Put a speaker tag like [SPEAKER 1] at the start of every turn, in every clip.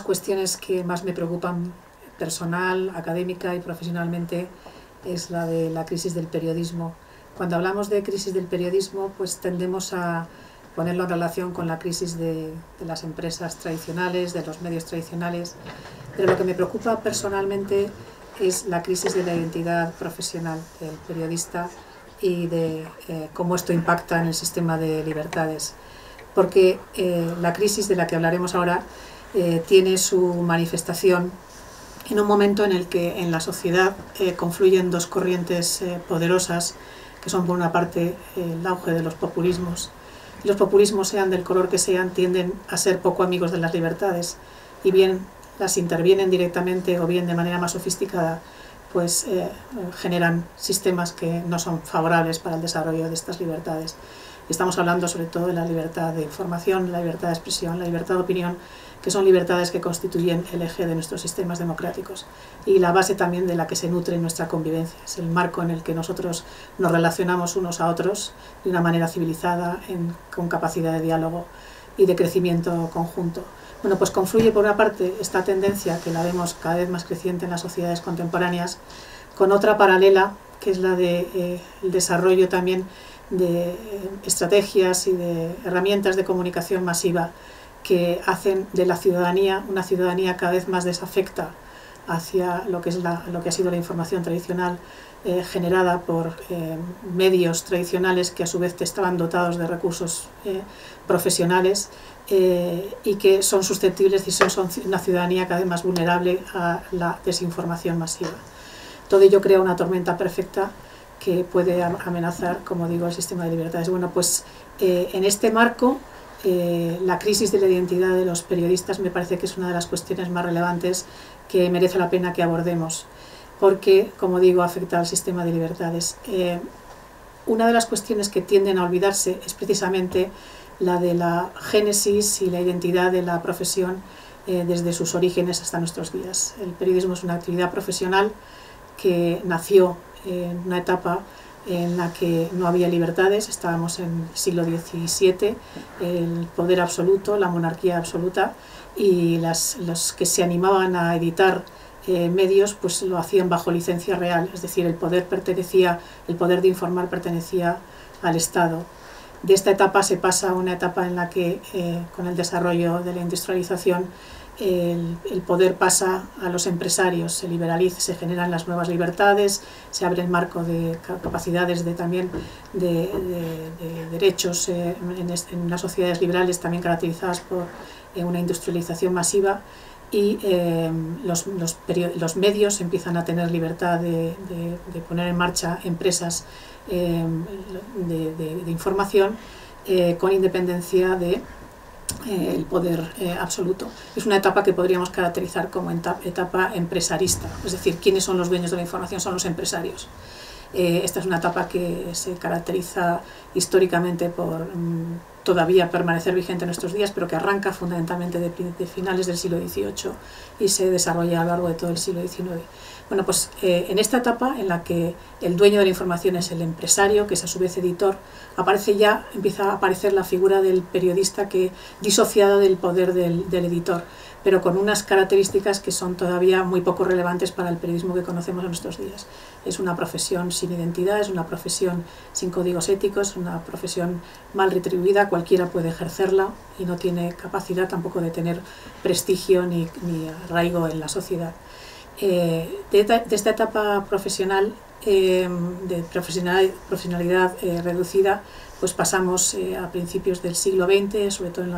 [SPEAKER 1] cuestiones que más me preocupan personal, académica y profesionalmente es la de la crisis del periodismo. Cuando hablamos de crisis del periodismo, pues tendemos a ponerlo en relación con la crisis de las empresas tradicionales, de los medios tradicionales, pero lo que me preocupa personalmente es la crisis de la identidad profesional del periodista y de cómo esto impacta en el sistema de libertades. Porque la crisis de la que hablaremos ahora tiene su manifestación en un momento en el que en la sociedad confluyen dos corrientes poderosas, que son por una parte el auge de los populismos. Y los populismos, sean del color que sean, tienden a ser poco amigos de las libertades, y bien las intervienen directamente o bien de manera más sofisticada, pues generan sistemas que no son favorables para el desarrollo de estas libertades. Y estamos hablando sobre todo de la libertad de información, la libertad de expresión, la libertad de opinión, que son libertades que constituyen el eje de nuestros sistemas democráticos y la base también de la que se nutre nuestra convivencia. Es el marco en el que nosotros nos relacionamos unos a otros de una manera civilizada, con capacidad de diálogo y de crecimiento conjunto. Bueno, pues confluye por una parte esta tendencia, que la vemos cada vez más creciente en las sociedades contemporáneas, con otra paralela, que es la del desarrollo también de estrategias y de herramientas de comunicación masiva que hacen de la ciudadanía una ciudadanía cada vez más desafecta hacia lo que ha sido la información tradicional, generada por medios tradicionales que a su vez estaban dotados de recursos profesionales y que son susceptibles y son una ciudadanía cada vez más vulnerable a la desinformación masiva. Todo ello crea una tormenta perfecta que puede amenazar, como digo, el sistema de libertades. Bueno, pues en este marco, la crisis de la identidad de los periodistas me parece que es una de las cuestiones más relevantes que merece la pena que abordemos, porque, como digo, afecta al sistema de libertades. Una de las cuestiones que tienden a olvidarse es precisamente la de la génesis y la identidad de la profesión desde sus orígenes hasta nuestros días. El periodismo es una actividad profesional que nació en una etapa en la que no había libertades, estábamos en el siglo XVII, el poder absoluto, la monarquía absoluta, y los que se animaban a editar medios pues lo hacían bajo licencia real, es decir, el poder de informar pertenecía al Estado. De esta etapa se pasa a una etapa en la que, con el desarrollo de la industrialización, el poder pasa a los empresarios, se liberaliza, se generan las nuevas libertades, se abre el marco de capacidades también de derechos en las sociedades liberales también caracterizadas por una industrialización masiva, y los medios empiezan a tener libertad de poner en marcha empresas de información con independencia de el poder absoluto. Es una etapa que podríamos caracterizar como etapa empresarista, es decir, ¿quiénes son los dueños de la información? Son los empresarios. Esta es una etapa que se caracteriza históricamente por todavía permanecer vigente en nuestros días, pero que arranca fundamentalmente de finales del siglo XVIII y se desarrolla a lo largo de todo el siglo XIX. Bueno, pues en esta etapa en la que el dueño de la información es el empresario, que es a su vez editor, empieza a aparecer la figura del periodista disociada del poder del editor, pero con unas características que son todavía muy poco relevantes para el periodismo que conocemos en nuestros días. Es una profesión sin identidad, es una profesión sin códigos éticos, una profesión mal retribuida, cualquiera puede ejercerla y no tiene capacidad tampoco de tener prestigio ni arraigo en la sociedad. De esta etapa profesional, de profesionalidad reducida, pues pasamos a principios del siglo XX, sobre todo en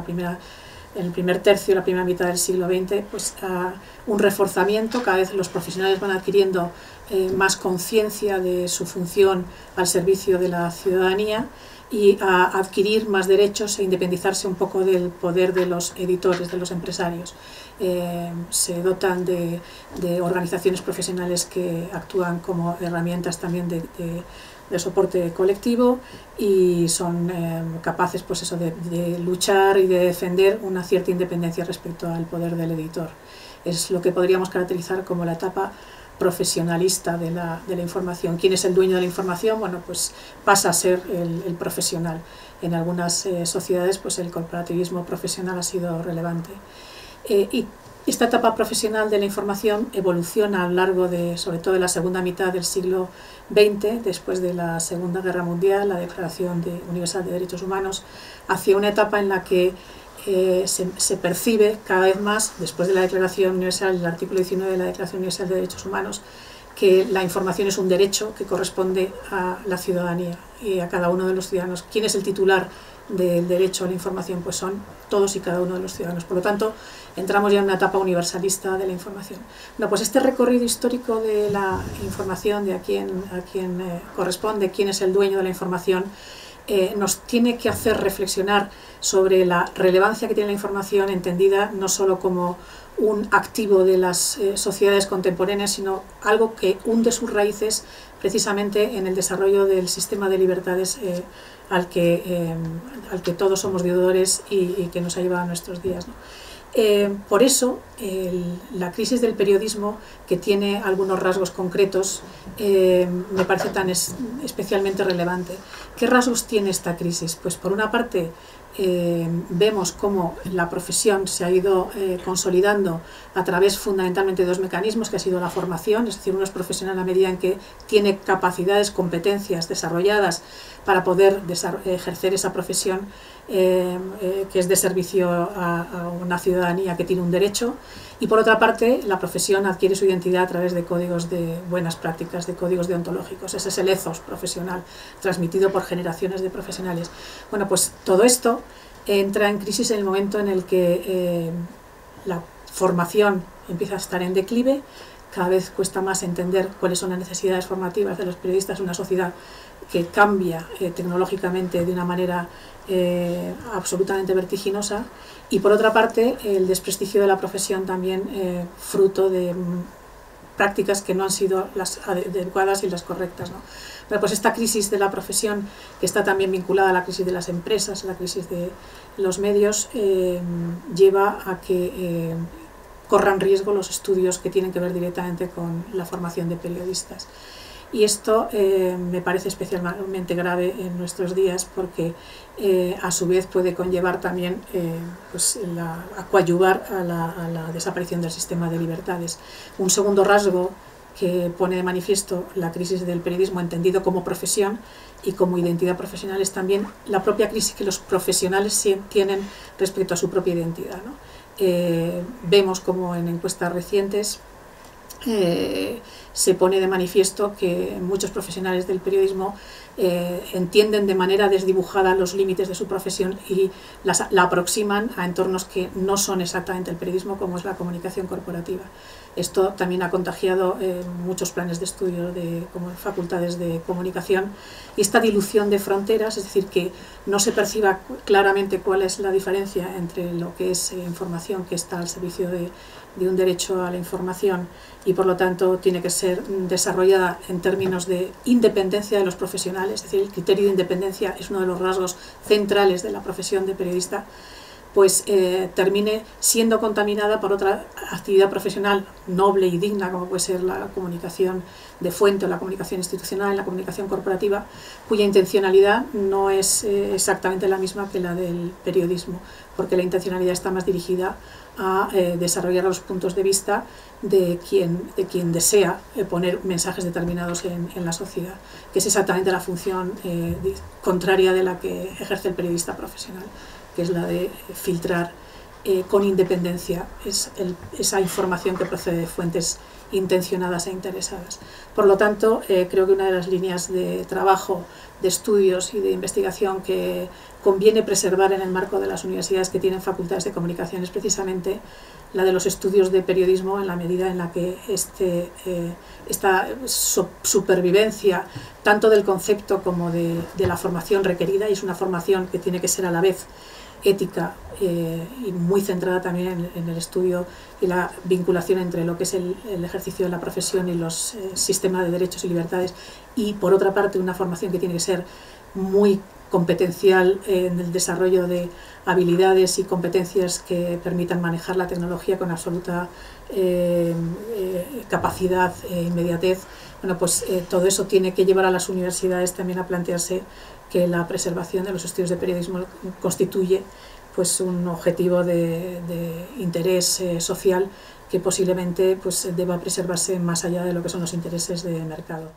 [SPEAKER 1] el primer tercio, la primera mitad del siglo XX, pues a un reforzamiento. Cada vez los profesionales van adquiriendo más conciencia de su función al servicio de la ciudadanía y a adquirir más derechos e independizarse un poco del poder de los editores, de los empresarios. Se dotan de organizaciones profesionales que actúan como herramientas también de soporte colectivo y son capaces pues eso, de luchar y de defender una cierta independencia respecto al poder del editor. Es lo que podríamos caracterizar como la etapa profesionalista de la información. ¿Quién es el dueño de la información? Bueno, pues pasa a ser el profesional. En algunas sociedades pues el corporativismo profesional ha sido relevante. Y Esta etapa profesional de la información evoluciona a lo largo de, sobre todo de la segunda mitad del siglo XX, después de la Segunda Guerra Mundial, la Declaración Universal de Derechos Humanos, hacia una etapa en la que se percibe cada vez más, después de la Declaración Universal, el artículo 19 de la Declaración Universal de Derechos Humanos, que la información es un derecho que corresponde a la ciudadanía y a cada uno de los ciudadanos. ¿Quién es el titular del derecho a la información? Pues son todos y cada uno de los ciudadanos. Por lo tanto, entramos ya en una etapa universalista de la información. Bueno, pues este recorrido histórico de la información, de a quién corresponde, quién es el dueño de la información, nos tiene que hacer reflexionar sobre la relevancia que tiene la información, entendida no solo como un activo de las sociedades contemporáneas, sino algo que hunde sus raíces precisamente en el desarrollo del sistema de libertades al que todos somos deudores y que nos ha llevado a nuestros días, ¿no? Por eso, la crisis del periodismo, que tiene algunos rasgos concretos, me parece tan especialmente relevante. ¿Qué rasgos tiene esta crisis? Pues por una parte, vemos cómo la profesión se ha ido consolidando a través fundamentalmente de dos mecanismos, que ha sido la formación, es decir, uno es profesional a medida en que tiene capacidades, competencias desarrolladas para poder ejercer esa profesión que es de servicio a una ciudadanía que tiene un derecho, y por otra parte la profesión adquiere su identidad a través de códigos de buenas prácticas, de códigos deontológicos. Ese es el ethos profesional transmitido por generaciones de profesionales. Bueno, pues todo esto entra en crisis en el momento en el que la formación empieza a estar en declive. Cada vez cuesta más entender cuáles son las necesidades formativas de los periodistas en una sociedad que cambia tecnológicamente de una manera absolutamente vertiginosa, y por otra parte el desprestigio de la profesión también fruto de prácticas que no han sido las adecuadas y las correctas, ¿no? Pero pues esta crisis de la profesión, que está también vinculada a la crisis de las empresas, a la crisis de los medios, lleva a que corran riesgo los estudios que tienen que ver directamente con la formación de periodistas. Y esto me parece especialmente grave en nuestros días, porque a su vez puede conllevar también a coadyuvar a la desaparición del sistema de libertades. Un segundo rasgo que pone de manifiesto la crisis del periodismo entendido como profesión y como identidad profesional es también la propia crisis que los profesionales tienen respecto a su propia identidad, ¿no? Vemos como en encuestas recientes se pone de manifiesto que muchos profesionales del periodismo entienden de manera desdibujada los límites de su profesión y la aproximan a entornos que no son exactamente el periodismo, como es la comunicación corporativa. Esto también ha contagiado muchos planes de estudio de facultades de comunicación, y esta dilución de fronteras, es decir, que no se perciba claramente cuál es la diferencia entre lo que es información que está al servicio de un derecho a la información y por lo tanto tiene que ser desarrollada en términos de independencia de los profesionales, es decir, el criterio de independencia es uno de los rasgos centrales de la profesión de periodista, pues termine siendo contaminada por otra actividad profesional noble y digna, como puede ser la comunicación de fuente o la comunicación institucional, la comunicación corporativa, cuya intencionalidad no es exactamente la misma que la del periodismo, porque la intencionalidad está más dirigida a desarrollar los puntos de vista de quien desea poner mensajes determinados en la sociedad, que es exactamente la función contraria de la que ejerce el periodista profesional, que es la de filtrar con independencia esa información que procede de fuentes intencionadas e interesadas. Por lo tanto, creo que una de las líneas de trabajo, de estudios y de investigación que conviene preservar en el marco de las universidades que tienen facultades de comunicación es precisamente la de los estudios de periodismo, en la medida en la que esta supervivencia tanto del concepto como de la formación requerida, y es una formación que tiene que ser a la vez ética y muy centrada también en el estudio y la vinculación entre lo que es el ejercicio de la profesión y los sistemas de derechos y libertades, y por otra parte una formación que tiene que ser muy competencial en el desarrollo de habilidades y competencias que permitan manejar la tecnología con absoluta capacidad e inmediatez. Bueno, pues todo eso tiene que llevar a las universidades también a plantearse que la preservación de los estudios de periodismo constituye pues un objetivo de interés social que posiblemente pues deba preservarse más allá de lo que son los intereses de mercado.